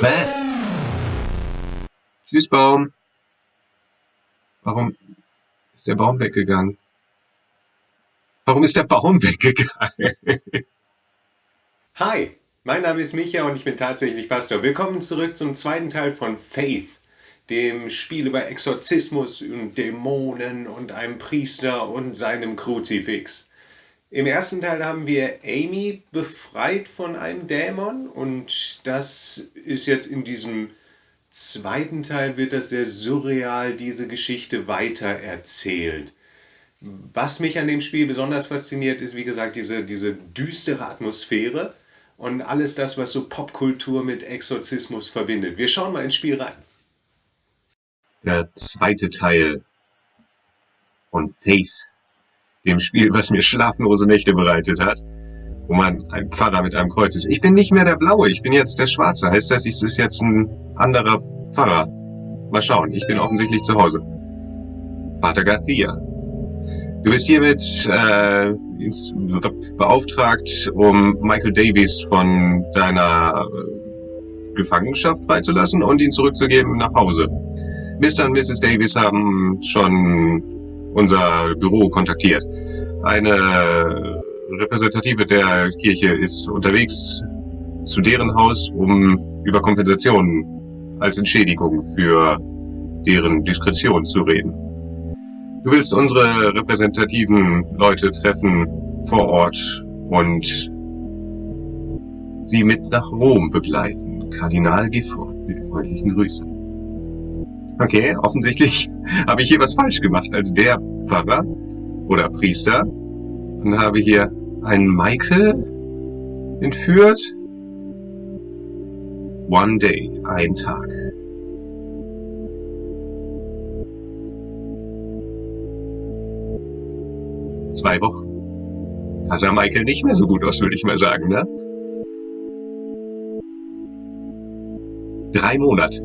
Hä? Tschüss, Baum. Warum ist der Baum weggegangen? Warum ist der Baum weggegangen? Hi, mein Name ist Micha und ich bin tatsächlich Pastor. Willkommen zurück zum zweiten Teil von Faith, dem Spiel über Exorzismus und Dämonen und einem Priester und seinem Kruzifix. Im ersten Teil haben wir Amy befreit von einem Dämon und das ist jetzt in diesem zweiten Teil wird das sehr surreal, diese Geschichte weitererzählt. Was mich an dem Spiel besonders fasziniert, ist, wie gesagt, diese düstere Atmosphäre und alles das, was so Popkultur mit Exorzismus verbindet. Wir schauen mal ins Spiel rein. Der zweite Teil von Faith, dem Spiel, was mir schlaflose Nächte bereitet hat, wo man ein Pfarrer mit einem Kreuz ist. Ich bin nicht mehr der Blaue, ich bin jetzt der Schwarze. Heißt das, es ist jetzt ein anderer Pfarrer? Mal schauen, ich bin offensichtlich zu Hause. Vater Garcia. Du bist hiermit beauftragt, um Michael Davies von deiner Gefangenschaft freizulassen und ihn zurückzugeben nach Hause. Mr. und Mrs. Davies haben schon unser Büro kontaktiert. Eine Repräsentative der Kirche ist unterwegs zu deren Haus, um über Kompensationen als Entschädigung für deren Diskretion zu reden. Du willst unsere repräsentativen Leute treffen vor Ort und sie mit nach Rom begleiten. Kardinal Gifford mit freundlichen Grüßen. Okay, offensichtlich habe ich hier was falsch gemacht als der Pfarrer oder Priester und habe hier einen Michael entführt. One day, ein Tag. Zwei Wochen. Da sah Michael nicht mehr so gut aus, würde ich mal sagen, ne? 3 Monate.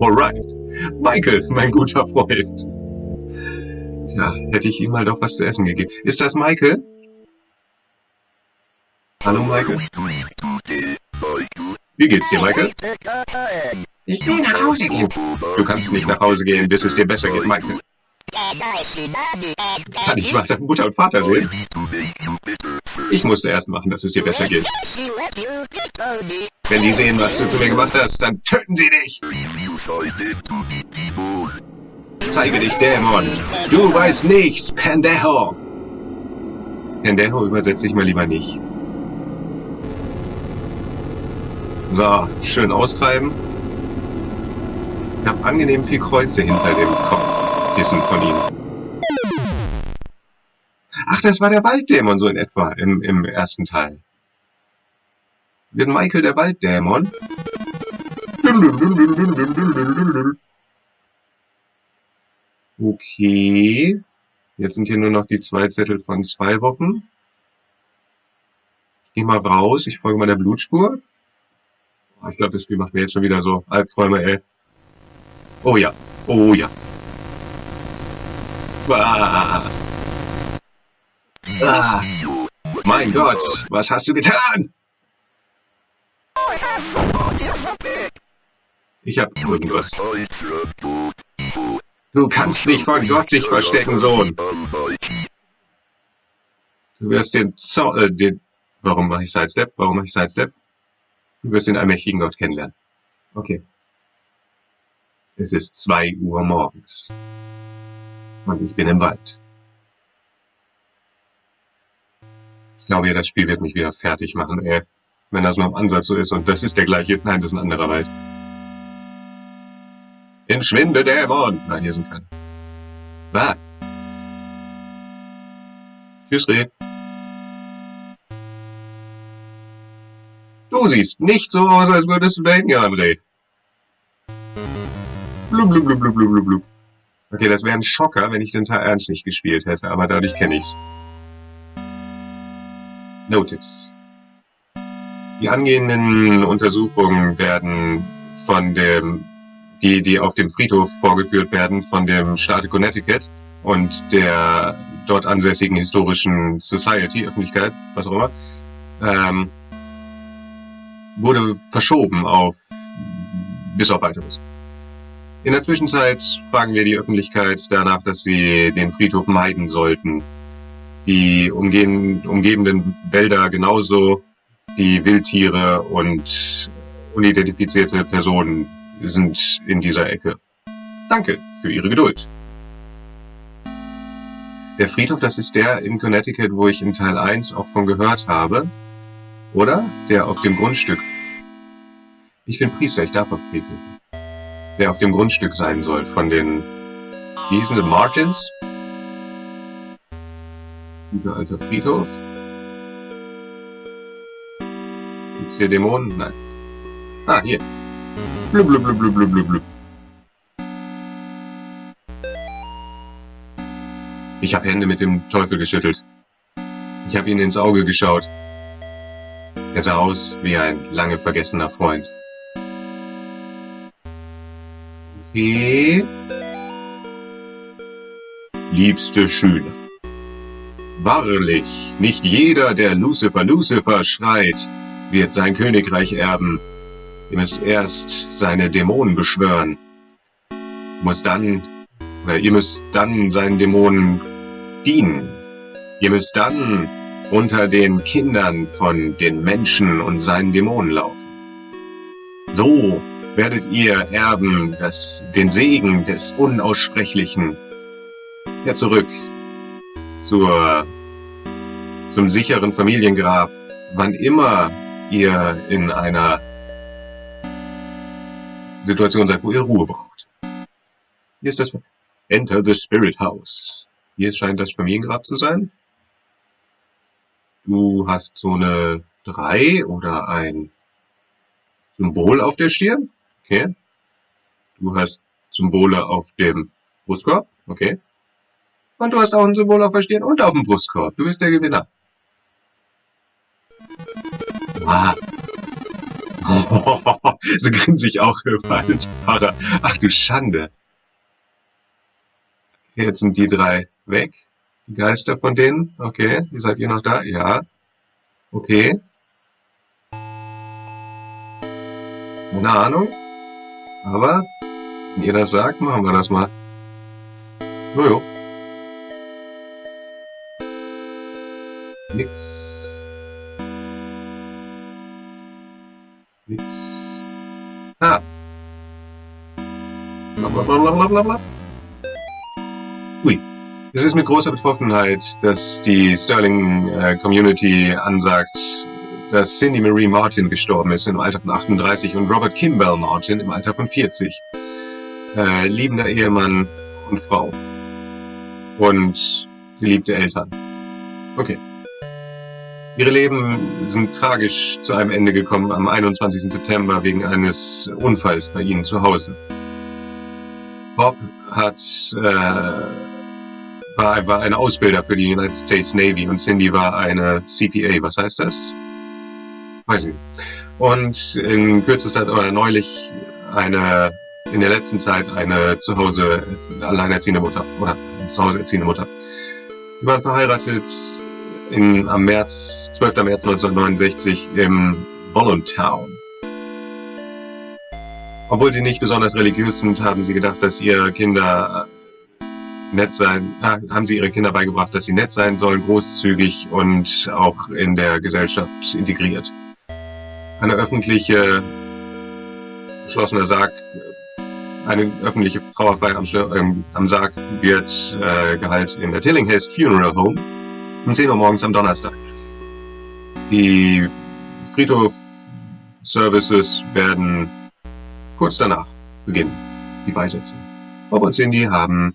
Alright. Michael, mein guter Freund. Tja, hätte ich ihm mal doch was zu essen gegeben. Ist das Michael? Hallo, Michael? Wie geht's dir, Michael? Ich will nach Hause gehen. Du kannst nicht nach Hause gehen, bis es dir besser geht, Michael. Kann ich mal deine Mutter und Vater sehen? Ich musste erst machen, dass es dir besser geht. Wenn die sehen, was du zu mir gemacht hast, dann töten sie dich! Zeige dich, Dämon! Du weißt nichts, Pendejo! Pendejo übersetze ich mal lieber nicht. So, schön austreiben. Ich habe angenehm viel Kreuze hinter dem Kopfkissen von ihm. Ach, das war der Walddämon so in etwa im ersten Teil. Wird Michael der Walddämon? Okay. Jetzt sind hier nur noch die 2 Zettel von 2 Wochen. Ich gehe mal raus, ich folge meiner Blutspur. Ich glaube, das Spiel macht mir jetzt schon wieder so Albträume, ey. Oh ja, oh ja. Ah. Ah. Mein Gott, was hast du getan? Ich hab irgendwas. Du kannst nicht vor Gott dich verstecken, Sohn. Du wirst Warum mache ich Sidestep? Du wirst den allmächtigen Gott kennenlernen. Okay. Es ist 2 Uhr morgens. Und ich bin im Wald. Ich glaube ja, das Spiel wird mich wieder fertig machen, ey. Wenn das nur am Ansatz so ist und das ist der gleiche. Nein, das ist ein anderer Wald. Entschwinde, Dämon! Nein, hier sind keine. Ah. Tschüss, Reh. Du siehst nicht so aus, als würdest du da hingehören, Reh. Blub, blub, blub, blub, blub, blub. Okay, das wäre ein Schocker, wenn ich den Teil ernst nicht gespielt hätte, aber dadurch kenne ich's. Notice. Die angehenden Untersuchungen werden von die auf dem Friedhof vorgeführt werden, von dem Staate Connecticut und der dort ansässigen historischen Society, Öffentlichkeit, was auch immer, wurde verschoben bis auf weiteres. In der Zwischenzeit fragen wir die Öffentlichkeit danach, dass sie den Friedhof meiden sollten. Die umgebenden Wälder genauso, die Wildtiere und unidentifizierte Personen sind in dieser Ecke. Danke für Ihre Geduld. Der Friedhof, das ist der in Connecticut, wo ich in Teil 1 auch von gehört habe. Oder? Der auf dem Grundstück. Ich bin Priester, ich darf auf Friedhof. Der auf dem Grundstück sein soll von den, wie hießen die, Martins? Guter alter Friedhof. Gibt's hier Dämonen? Nein. Ah, hier. Blub, blub, blub, blub, blub, blub, blub. Ich habe Hände mit dem Teufel geschüttelt. Ich habe ihm ins Auge geschaut. Er sah aus wie ein lange vergessener Freund. Okay. Liebste Schüler. Wahrlich, nicht jeder, der Lucifer schreit, wird sein Königreich erben. Ihr müsst erst seine Dämonen beschwören. Ihr müsst dann seinen Dämonen dienen. Ihr müsst dann unter den Kindern von den Menschen und seinen Dämonen laufen. So werdet ihr erben den Segen des Unaussprechlichen. Ja, zurück zum sicheren Familiengrab, wann immer ihr in einer Situation seid, wo ihr Ruhe braucht. Hier ist das Enter the Spirit House. Hier scheint das Familiengrab zu sein. Du hast so eine 3 oder ein Symbol auf der Stirn. Okay. Du hast Symbole auf dem Brustkorb. Okay. Und du hast auch ein Symbol auf der Stirn und auf dem Brustkorb. Du bist der Gewinner. Ah. Oh, so grinse ich auch über als Pfarrer. Ach du Schande. Jetzt sind die 3 weg. Die Geister von denen. Okay. Seid ihr noch da? Ja. Okay. Keine Ahnung. Aber, wenn ihr das sagt, machen wir das mal. Jojo. Nix. Ah. Blablabla. Ui. Es ist mit großer Betroffenheit, dass die Sterling-Community ansagt, dass Cindy Marie Martin gestorben ist im Alter von 38 und Robert Kimball Martin im Alter von 40. Liebender Ehemann und Frau. Und geliebte Eltern. Okay. Ihre Leben sind tragisch zu einem Ende gekommen am 21. September wegen eines Unfalls bei ihnen zu Hause. Bob war ein Ausbilder für die United States Navy und Cindy war eine CPA. Was heißt das? Weiß ich nicht. Und in kürzester oder neulich in der letzten Zeit eine zu Hause alleinerziehende Mutter oder zu Hause erziehende Mutter. Sie waren verheiratet am 12. März 1969 im Voluntown. Obwohl sie nicht besonders religiös sind, haben sie gedacht, dass ihre Kinder haben sie ihre Kinder beigebracht, dass sie nett sein sollen, großzügig und auch in der Gesellschaft integriert. Eine öffentliche Trauerfeier am Sarg wird gehalten in der Tillinghast Funeral Home um 10 Uhr morgens am Donnerstag. Die Friedhof-Services werden kurz danach beginnen, die Beisetzung. Bob und Cindy haben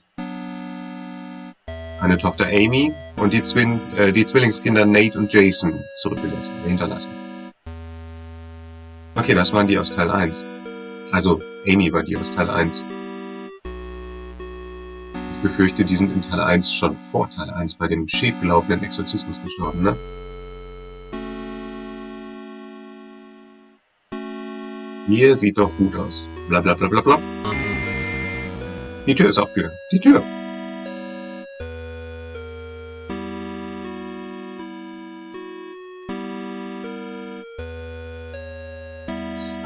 eine Tochter Amy und die Zwillingskinder Nate und Jason hinterlassen. Okay, das waren die aus Teil 1. Also, Amy war die aus Teil 1. Ich befürchte, die sind in Teil 1 schon vor Teil 1 bei dem schiefgelaufenen Exorzismus gestorben, ne? Hier sieht doch gut aus. Blablabla. Bla, bla, bla, bla. Die Tür ist aufgegangen. Die Tür.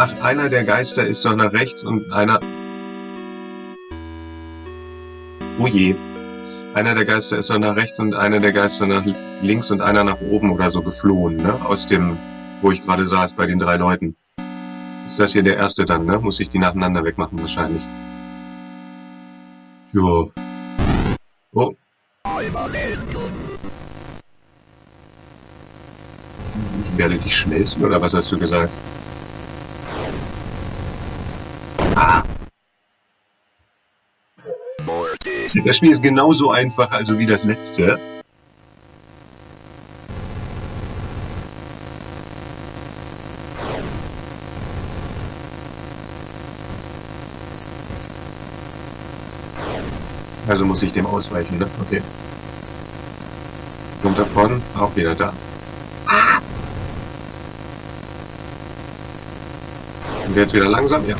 Ach, einer der Geister ist doch nach rechts und einer... Oh je. Einer der Geister ist doch nach rechts und einer der Geister nach links und einer nach oben oder so geflohen, ne? Aus dem, wo ich gerade saß, bei den 3 Leuten. Ist das hier der erste dann, ne? Muss ich die nacheinander wegmachen wahrscheinlich. Jo. Oh. Ich werde dich schmelzen, oder was hast du gesagt? Ah! Das Spiel ist genauso einfach, also wie das letzte. Also muss ich dem ausweichen, ne? Okay. Kommt davon, auch wieder da. Und jetzt wieder langsam, ja.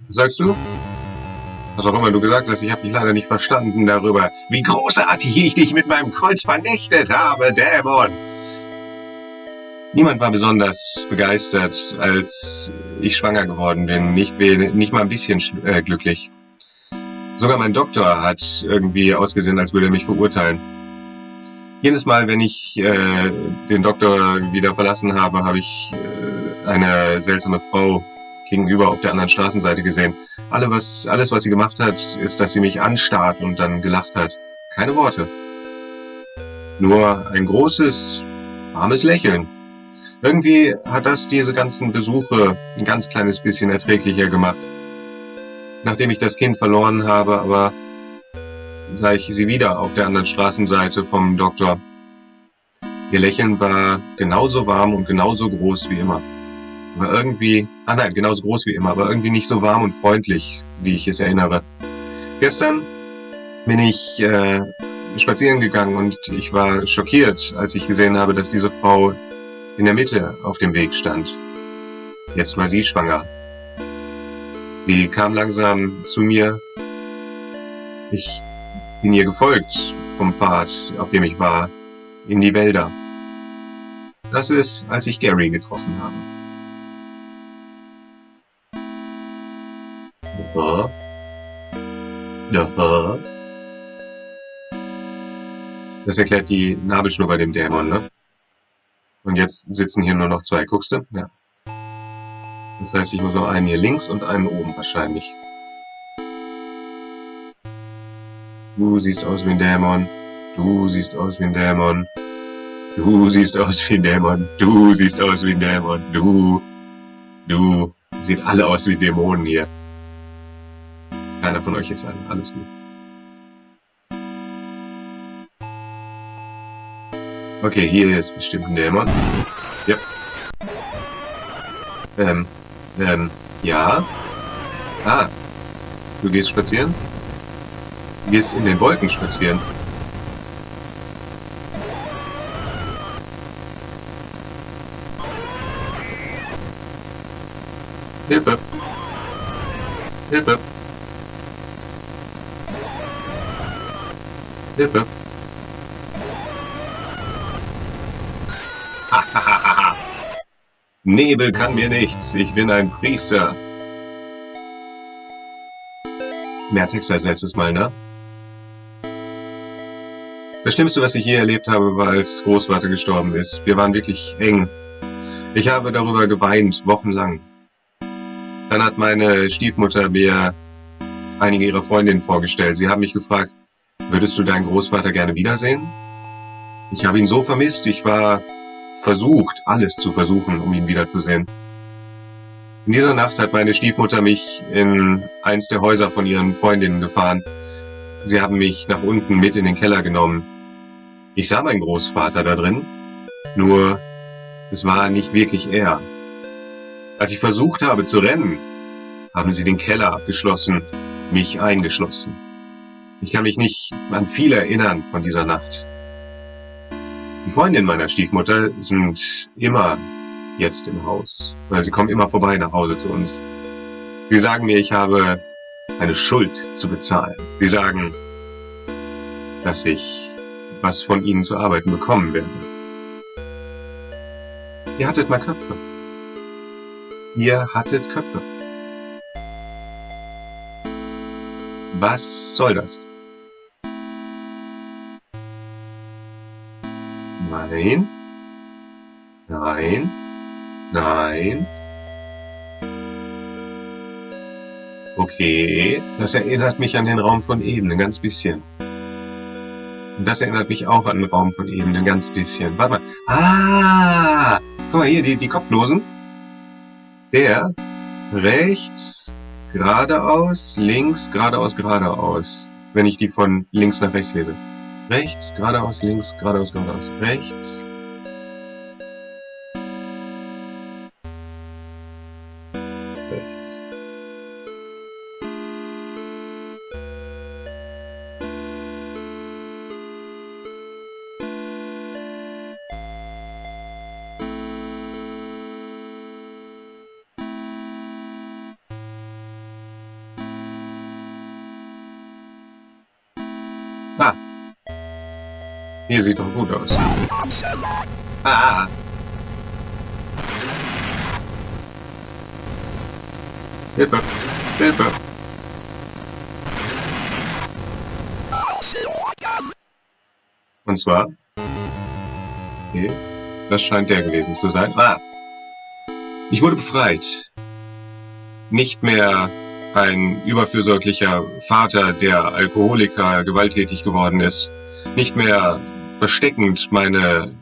Was sagst du? Was auch immer du gesagt hast, ich habe dich leider nicht verstanden darüber, wie großartig ich dich mit meinem Kreuz vernichtet habe, Dämon! Niemand war besonders begeistert, als ich schwanger geworden bin. Nicht mal ein bisschen glücklich. Sogar mein Doktor hat irgendwie ausgesehen, als würde er mich verurteilen. Jedes Mal, wenn ich den Doktor wieder verlassen habe, habe ich eine seltsame Frau gegenüber auf der anderen Straßenseite gesehen. Alles, was sie gemacht hat, ist, dass sie mich anstarrt und dann gelacht hat. Keine Worte. Nur ein großes, warmes Lächeln. Irgendwie hat das diese ganzen Besuche ein ganz kleines bisschen erträglicher gemacht. Nachdem ich das Kind verloren habe, aber sah ich sie wieder auf der anderen Straßenseite vom Doktor. Ihr Lächeln war genauso warm und genauso groß wie immer. Aber irgendwie, genauso groß wie immer, aber irgendwie nicht so warm und freundlich, wie ich es erinnere. Gestern bin ich spazieren gegangen und ich war schockiert, als ich gesehen habe, dass diese Frau in der Mitte auf dem Weg stand. Jetzt war sie schwanger. Sie kam langsam zu mir. Ich bin ihr gefolgt vom Pfad, auf dem ich war, in die Wälder. Das ist, als ich Gary getroffen habe. Aha. Aha. Das erklärt die Nabelschnur dem Dämon, ne? Und jetzt sitzen hier nur noch 2, guckst du? Ja. Das heißt, ich muss noch einen hier links und einen oben wahrscheinlich. Du siehst aus wie ein Dämon. Du siehst aus wie ein Dämon. Du siehst aus wie ein Dämon. Du siehst aus wie ein Dämon. Du. Sieht alle aus wie Dämonen hier. Keiner von euch ist ein. Alles gut. Okay, hier ist bestimmt ein Dämon. Ja. Ja. Ah. Du gehst spazieren? Du gehst in den Wolken spazieren. Hilfe. Hilfe. Hilfe. Nebel kann mir nichts. Ich bin ein Priester. Mehr Text als letztes Mal, ne? Das Schlimmste, was ich je erlebt habe, war, als Großvater gestorben ist. Wir waren wirklich eng. Ich habe darüber geweint, wochenlang. Dann hat meine Stiefmutter mir einige ihrer Freundinnen vorgestellt. Sie haben mich gefragt, würdest du deinen Großvater gerne wiedersehen? Ich habe ihn so vermisst. Ich war versucht, alles zu versuchen, um ihn wiederzusehen. In dieser Nacht hat meine Stiefmutter mich in eins der Häuser von ihren Freundinnen gefahren. Sie haben mich nach unten mit in den Keller genommen. Ich sah meinen Großvater da drin, nur es war nicht wirklich er. Als ich versucht habe zu rennen, haben sie den Keller abgeschlossen, mich eingeschlossen. Ich kann mich nicht an viel erinnern von dieser Nacht. Die Freundinnen meiner Stiefmutter sind immer jetzt im Haus, weil sie kommen immer vorbei nach Hause zu uns. Sie sagen mir, ich habe eine Schuld zu bezahlen. Sie sagen, dass ich was von ihnen zu arbeiten bekommen werde. Ihr hattet mal Köpfe. Ihr hattet Köpfe. Was soll das? Nein. Nein. Nein. Okay, das erinnert mich an den Raum von eben ein ganz bisschen. Und das erinnert mich auch an den Raum von eben ein ganz bisschen. Warte mal. Ah! Guck mal hier, die Kopflosen. Der rechts, geradeaus, links, geradeaus, geradeaus. Wenn ich die von links nach rechts lese. Rechts, geradeaus, links, geradeaus, geradeaus. Rechts. Rechts. Ah. Hier sieht doch gut aus. Ah. Hilfe. Hilfe. Und zwar? Okay. Das scheint der gewesen zu sein. Ah. Ich wurde befreit. Nicht mehr ein überfürsorglicher Vater, der Alkoholiker, gewalttätig geworden ist. Nicht mehr versteckend meine...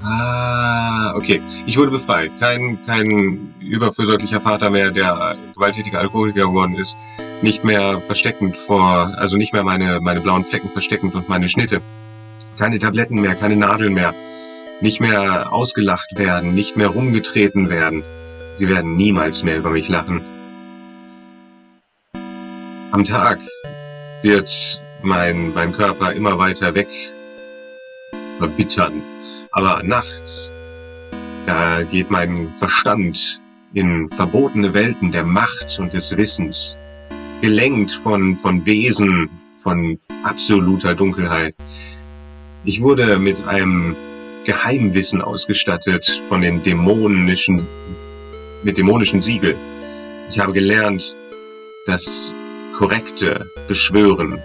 Ah, okay. Ich wurde befreit. Kein überfürsorglicher Vater mehr, der gewalttätiger Alkoholiker geworden ist. Nicht mehr versteckend also nicht mehr meine blauen Flecken versteckend und meine Schnitte. Keine Tabletten mehr, keine Nadeln mehr. Nicht mehr ausgelacht werden, nicht mehr rumgetreten werden. Sie werden niemals mehr über mich lachen. Am Tag wird mein Körper immer weiter weg verbittern. Aber nachts, da geht mein Verstand in verbotene Welten der Macht und des Wissens, gelenkt von Wesen, von absoluter Dunkelheit. Ich wurde mit einem Geheimwissen ausgestattet mit dämonischen Siegel. Ich habe gelernt, das korrekte Beschwören.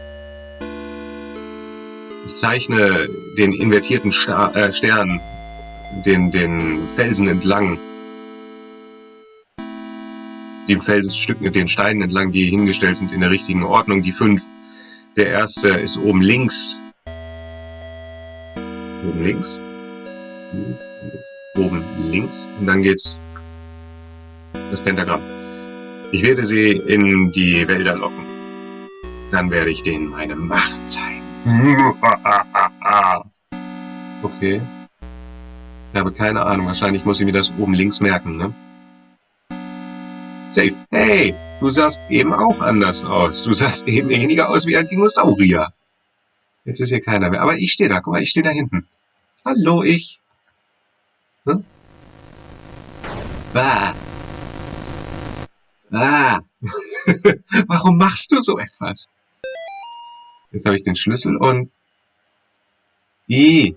Ich zeichne den invertierten Stern, den Felsen entlang, die Felsenstücken, den Steinen entlang, die hingestellt sind in der richtigen Ordnung. Die 5. Der erste ist oben links. Oben links. Oben links. Und dann geht's das Pentagramm. Ich werde sie in die Wälder locken. Dann werde ich denen meine Macht zeigen. Okay. Ich habe keine Ahnung. Wahrscheinlich muss ich mir das oben links merken, ne? Safe. Hey, du sahst eben auch anders aus. Du sahst eben weniger aus wie ein Dinosaurier. Jetzt ist hier keiner mehr. Aber ich stehe da. Guck mal, ich stehe da hinten. Hallo, ich. Hm? Ah. Ah. Warum machst du so etwas? Jetzt habe ich den Schlüssel und... Ich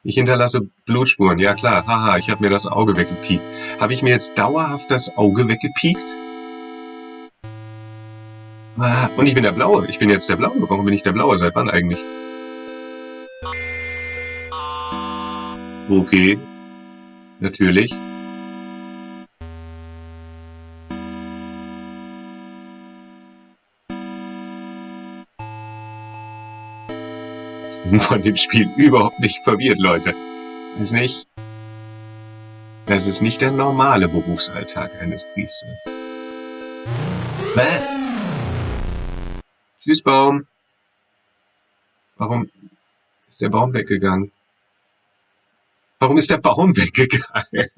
hinterlasse Blutspuren. Ja klar, haha, ich habe mir das Auge weggepiekt. Habe ich mir jetzt dauerhaft das Auge weggepiekt? Ah, und ich bin der Blaue. Ich bin jetzt der Blaue. Warum bin ich der Blaue? Seit wann eigentlich? Okay. Natürlich. Von dem Spiel überhaupt nicht verwirrt, Leute. Das ist nicht der normale Berufsalltag eines Priesters. Tschüss, Baum. Warum ist der Baum weggegangen? Warum ist der Baum weggegangen?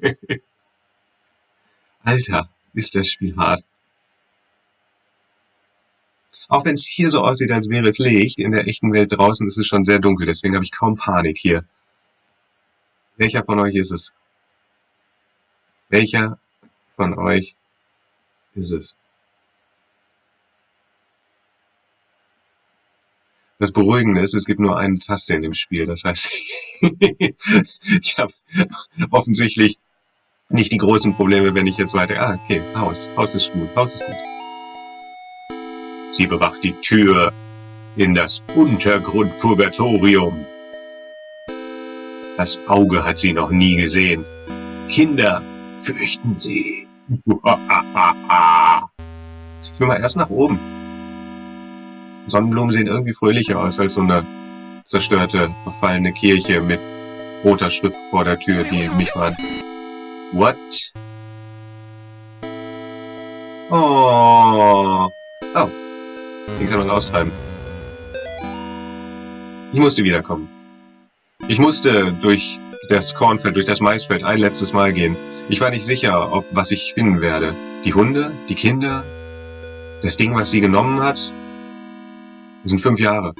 Alter, ist das Spiel hart. Auch wenn es hier so aussieht, als wäre es Licht, in der echten Welt draußen ist es schon sehr dunkel, deswegen habe ich kaum Panik hier. Welcher von euch ist es? Welcher von euch ist es? Das Beruhigende ist, es gibt nur eine Taste in dem Spiel, das heißt, ich habe offensichtlich Nicht die großen Probleme, wenn ich jetzt weiter... Ah, okay, Haus. Haus ist gut. Haus ist gut. Sie bewacht die Tür in das Untergrundpurgatorium. Das Auge hat sie noch nie gesehen. Kinder, fürchten Sie. Ich will mal erst nach oben. Sonnenblumen sehen irgendwie fröhlicher aus als so eine zerstörte, verfallene Kirche mit roter Schrift vor der Tür, die mich warnt. What? Oh. Oh. Den kann man austreiben. Ich musste wiederkommen. Ich musste durch das Kornfeld, durch das Maisfeld ein letztes Mal gehen. Ich war nicht sicher, was ich finden werde. Die Hunde, die Kinder, das Ding, was sie genommen hat. Das sind 5 Jahre.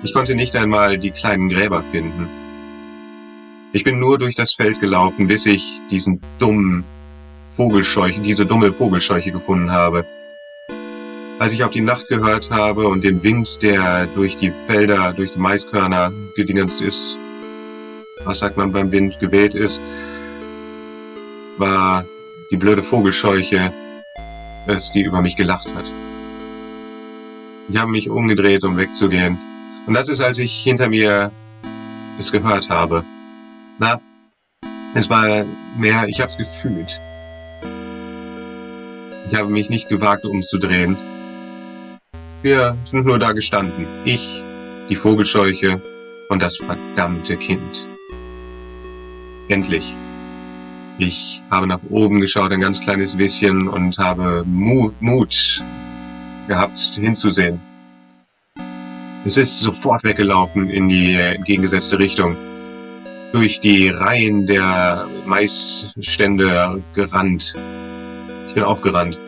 Ich konnte nicht einmal die kleinen Gräber finden. Ich bin nur durch das Feld gelaufen, bis ich diese dumme Vogelscheuche gefunden habe. Als ich auf die Nacht gehört habe und den Wind, der durch die Felder, durch die Maiskörner gedingenst ist, was sagt man beim Wind, geweht ist, war die blöde Vogelscheuche es, die über mich gelacht hat. Ich habe mich umgedreht, um wegzugehen. Und das ist, als ich hinter mir es gehört habe. Na, es war mehr, ich habe es gefühlt. Ich habe mich nicht gewagt, umzudrehen. Wir sind nur da gestanden. Ich, die Vogelscheuche und das verdammte Kind. Endlich. Ich habe nach oben geschaut, ein ganz kleines bisschen, und habe Mut gehabt, hinzusehen. Es ist sofort weggelaufen in die entgegengesetzte Richtung. Durch die Reihen der Maisstände gerannt. Ich bin auch gerannt.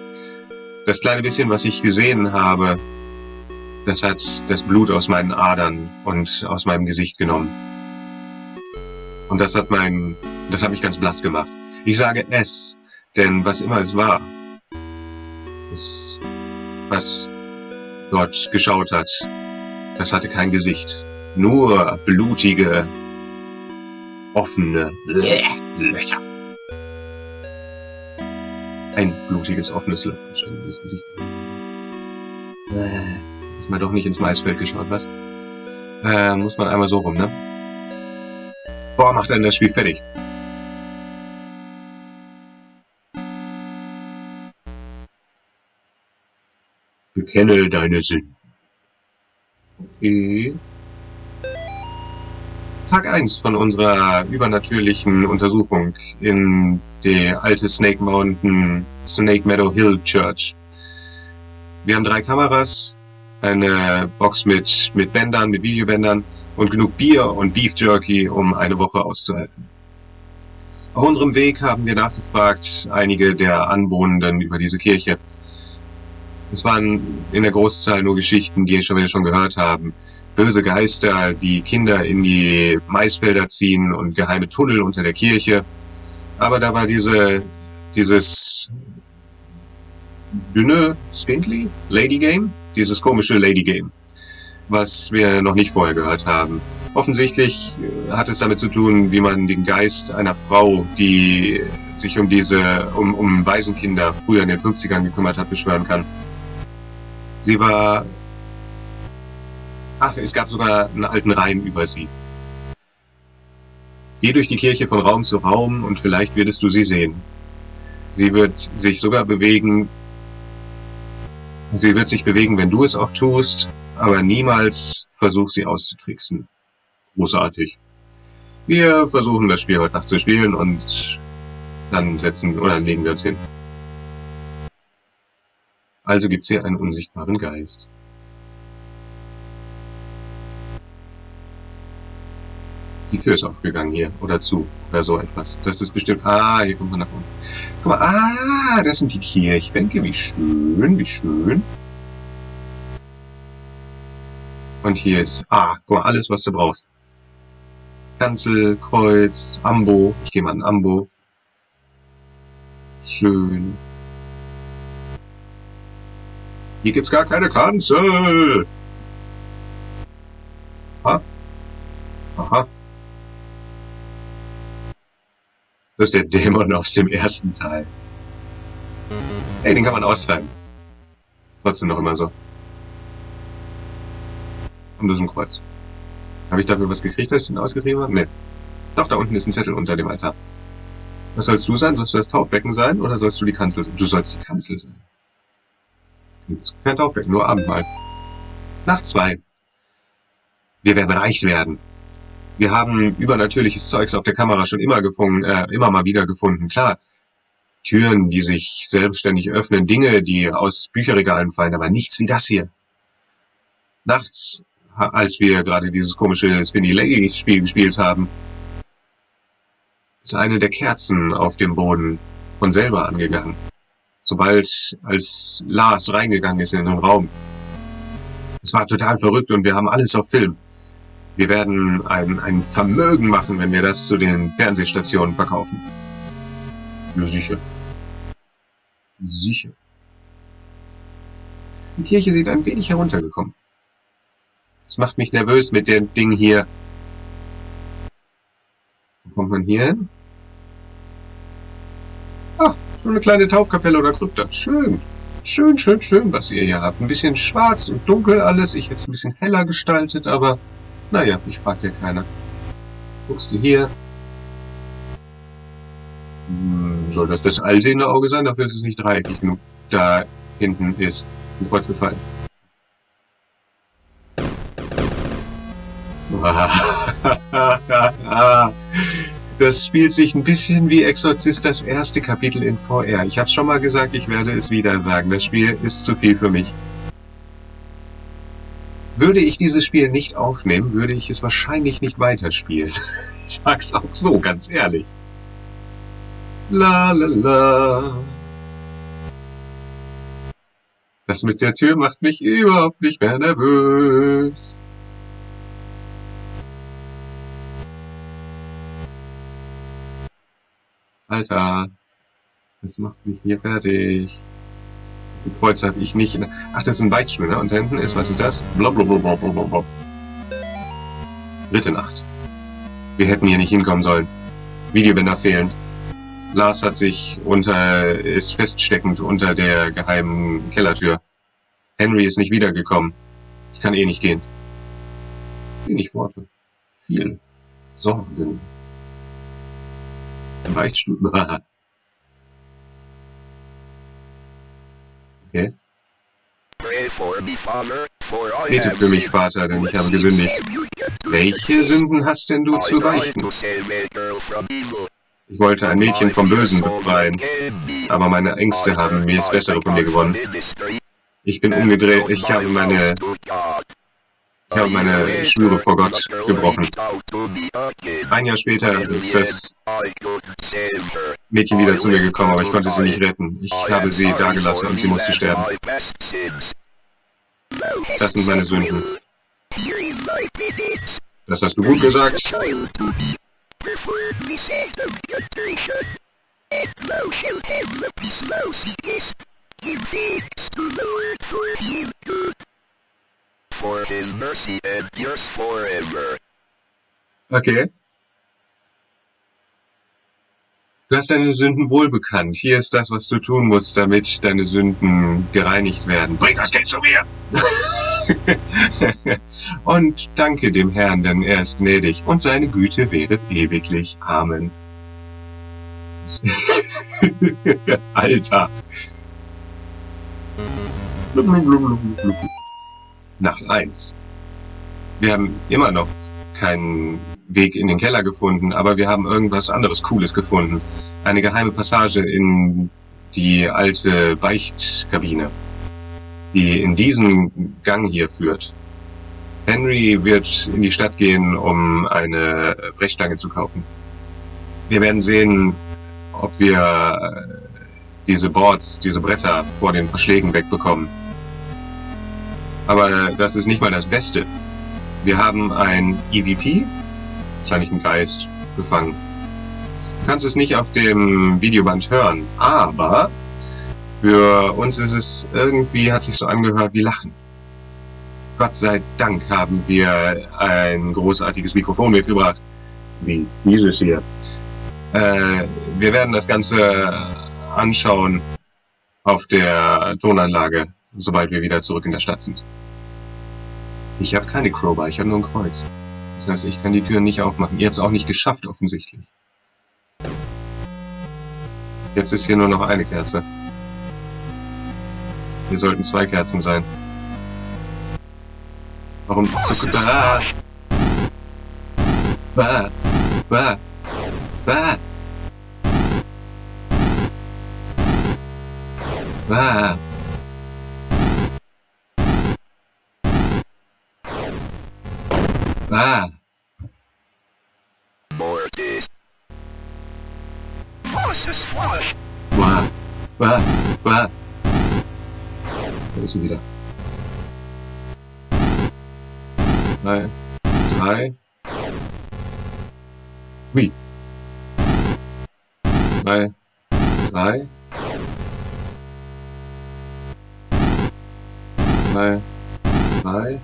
Das kleine bisschen, was ich gesehen habe, das hat das Blut aus meinen Adern und aus meinem Gesicht genommen. Und das hat mich ganz blass gemacht. Ich sage es, denn was immer es war, was dort geschaut hat, das hatte kein Gesicht. Nur blutige, offene Löcher. Ein blutiges, offenes Loch. Ständiges Gesicht. Ist mal doch nicht ins Maisfeld geschaut, was? Muss man einmal so rum, ne? Boah, macht einen das Spiel fertig. Bekenne deine Sünden. Okay. Tag 1 von unserer übernatürlichen Untersuchung in die alte Snake Meadow Hill Church. Wir haben 3 Kameras, eine Box mit Bändern, mit Videobändern und genug Bier und Beef Jerky, um eine Woche auszuhalten. Auf unserem Weg haben wir nachgefragt, einige der Anwohnenden über diese Kirche. Es waren in der Großzahl nur Geschichten, die wir schon gehört haben. Böse Geister, die Kinder in die Maisfelder ziehen und geheime Tunnel unter der Kirche. Aber da war dieses dünne Skinkly Lady Game, dieses komische Lady Game, was wir noch nicht vorher gehört haben. Offensichtlich hat es damit zu tun, wie man den Geist einer Frau, die sich um Waisenkinder früher in den 50ern gekümmert hat, beschwören kann. Sie war... es gab sogar einen alten Reim über sie. Geh durch die Kirche von Raum zu Raum und vielleicht würdest du sie sehen. Sie wird sich sogar bewegen. Sie wird sich bewegen, wenn du es auch tust, aber niemals versuch sie auszutricksen. Großartig. Wir versuchen das Spiel heute Nacht zu spielen und dann legen wir uns hin. Also gibt's hier einen unsichtbaren Geist. Die Tür ist aufgegangen hier. Oder zu. Oder so etwas. Das ist bestimmt... hier kommt man nach unten. Guck mal. Das sind die Kirchbänke. Wie schön, wie schön. Und hier ist... guck mal, alles, was du brauchst. Kanzel, Kreuz, Ambo. Ich gehe mal an Ambo. Schön. Hier gibt's gar keine Kanzel. Aha. Das ist der Dämon aus dem ersten Teil. Hey, den kann man austreiben. Ist trotzdem noch immer so. Und das ist ein Kreuz. Habe ich dafür was gekriegt, dass ich den ausgetrieben habe? Nee. Doch, da unten ist ein Zettel unter dem Altar. Was sollst du sein? Sollst du das Taufbecken sein oder sollst du die Kanzel sein? Du sollst die Kanzel sein. Jetzt kein Taufbecken, nur Abendmahl. Nacht 2. Wir werden reich werden. Wir haben übernatürliches Zeugs auf der Kamera schon immer mal wieder gefunden. Klar, Türen, die sich selbstständig öffnen, Dinge, die aus Bücherregalen fallen, aber nichts wie das hier. Nachts, als wir gerade dieses komische Spinny Leggy Spiel gespielt haben, ist eine der Kerzen auf dem Boden von selber angegangen. Sobald als Lars reingegangen ist in den Raum. Es war total verrückt und wir haben alles auf Film. Wir werden ein Vermögen machen, wenn wir das zu den Fernsehstationen verkaufen. Ja, sicher. Sicher. Die Kirche sieht ein wenig heruntergekommen. Das macht mich nervös mit dem Ding hier. Wo kommt man hier hin? Ach, so eine kleine Taufkapelle oder Krypta. Schön. Schön, schön, schön, was ihr hier habt. Ein bisschen schwarz und dunkel alles. Ich hätte es ein bisschen heller gestaltet, aber naja, ich frag ja keiner. Guckst du hier? Soll das das allsehende Auge sein? Dafür ist es nicht dreieckig genug. Da hinten ist ein Kreuz gefallen. Das spielt sich ein bisschen wie Exorzist das erste Kapitel in VR. Ich habe schon mal gesagt, ich werde es wieder sagen. Das Spiel ist zu viel für mich. Würde ich dieses Spiel nicht aufnehmen, würde ich es wahrscheinlich nicht weiterspielen. Ich sag's auch so, ganz ehrlich. La la la. Das mit der Tür macht mich überhaupt nicht mehr nervös. Alter, das macht mich hier fertig. Die Kreuze habe ich nicht. Ach, das ist ein Beichtstuhl, ne? Und da hinten ist, was ist das? Blablabla. Dritte Nacht. Wir hätten hier nicht hinkommen sollen. Videobänder fehlen. Lars ist feststeckend unter der geheimen Kellertür. Henry ist nicht wiedergekommen. Ich kann eh nicht gehen. Wenig Worte. Viel Sorgen. Beichtstuhl. Okay. Bete für mich, Vater, denn ich habe gesündigt. Welche Sünden hast denn du zu beichten? Ich wollte ein Mädchen vom Bösen befreien, aber meine Ängste haben mir das Bessere von mir gewonnen. Ich bin umgedreht, ich habe meine Schwüre vor Gott gebrochen. Ein Jahr später ist das Mädchen wieder zu mir gekommen, aber ich konnte sie nicht retten. Ich habe sie dagelassen und sie musste sterben. Das sind meine Sünden. Das hast du gut gesagt. Okay. Du hast deine Sünden wohl bekannt. Hier ist das, was du tun musst, damit deine Sünden gereinigt werden. Bring das Kind zu mir! Und danke dem Herrn, denn er ist gnädig und seine Güte währet ewiglich. Amen. Alter. Nacht 1. Wir haben immer noch keinen Weg in den Keller gefunden, aber wir haben irgendwas anderes Cooles gefunden. Eine geheime Passage in die alte Beichtkabine, die in diesen Gang hier führt. Henry wird in die Stadt gehen, um eine Brechstange zu kaufen. Wir werden sehen, ob wir diese Boards, diese Bretter vor den Verschlägen wegbekommen. Aber das ist nicht mal das Beste. Wir haben ein EVP, wahrscheinlich ein Geist, gefangen. Du kannst es nicht auf dem Videoband hören, aber für uns ist es irgendwie, hat sich so angehört wie Lachen. Gott sei Dank haben wir ein großartiges Mikrofon mitgebracht, wie dieses hier. Wir werden das Ganze anschauen auf der Tonanlage, sobald wir wieder zurück in der Stadt sind. Ich habe keine Crowbar, ich habe nur ein Kreuz. Das heißt, ich kann die Türen nicht aufmachen. Ihr habt es auch nicht geschafft, offensichtlich. Jetzt ist hier nur noch eine Kerze. Hier sollten 2 Kerzen sein. Warum zuckt... Ah! Bah! Bah! Bah! Bah! Bah! Bah! Bah! Bah! Da ist sie wieder. 3. Hui. 2, 3. 2, 3. Habe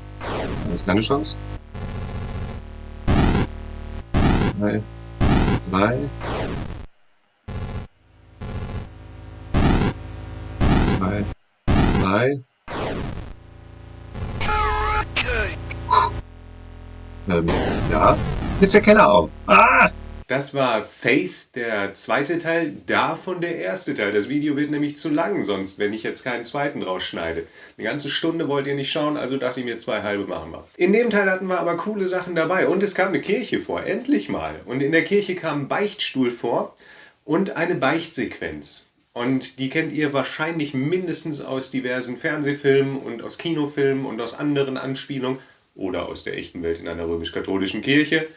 ich keine Chance? 2, 3. 2, 3. Ja. Jetzt der Keller auf. Ah! Das war Faith, der zweite Teil, davon der erste Teil. Das Video wird nämlich zu lang sonst, wenn ich jetzt keinen zweiten rausschneide. Eine ganze Stunde wollt ihr nicht schauen, also dachte ich mir, 2 halbe machen wir. In dem Teil hatten wir aber coole Sachen dabei und es kam eine Kirche vor, endlich mal. Und in der Kirche kam ein Beichtstuhl vor und eine Beichtsequenz. Und die kennt ihr wahrscheinlich mindestens aus diversen Fernsehfilmen und aus Kinofilmen und aus anderen Anspielungen oder aus der echten Welt in einer römisch-katholischen Kirche.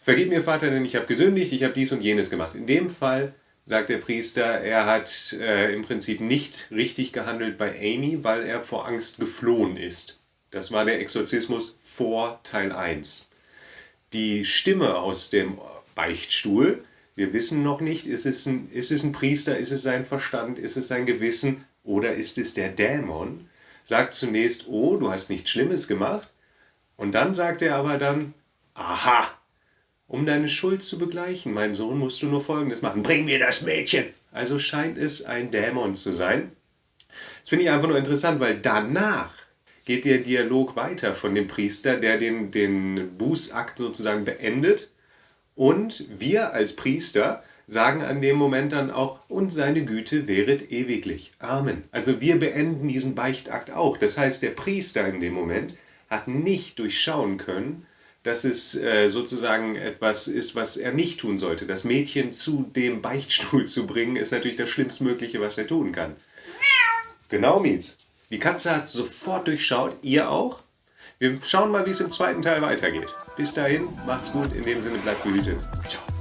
Vergib mir, Vater, denn ich habe gesündigt, ich habe dies und jenes gemacht. In dem Fall sagt der Priester, er hat im Prinzip nicht richtig gehandelt bei Amy, weil er vor Angst geflohen ist. Das war der Exorzismus vor Teil 1. Die Stimme aus dem Beichtstuhl, wir wissen noch nicht, ist es ein Priester, ist es sein Verstand, ist es sein Gewissen oder ist es der Dämon, sagt zunächst, oh, du hast nichts Schlimmes gemacht. Und dann sagt er aber dann, aha, um deine Schuld zu begleichen, mein Sohn, musst du nur Folgendes machen. Bring mir das Mädchen! Also scheint es ein Dämon zu sein. Das finde ich einfach nur interessant, weil danach geht der Dialog weiter von dem Priester, der den Bußakt sozusagen beendet. Und wir als Priester sagen an dem Moment dann auch, und seine Güte wäret ewiglich. Amen. Also wir beenden diesen Beichtakt auch. Das heißt, der Priester in dem Moment hat nicht durchschauen können, dass es sozusagen etwas ist, was er nicht tun sollte. Das Mädchen zu dem Beichtstuhl zu bringen, ist natürlich das Schlimmstmögliche, was er tun kann. Genau, Mietz. Die Katze hat sofort durchschaut, ihr auch. Wir schauen mal, wie es im zweiten Teil weitergeht. Bis dahin, macht's gut, in dem Sinne bleibt behütet. Ciao.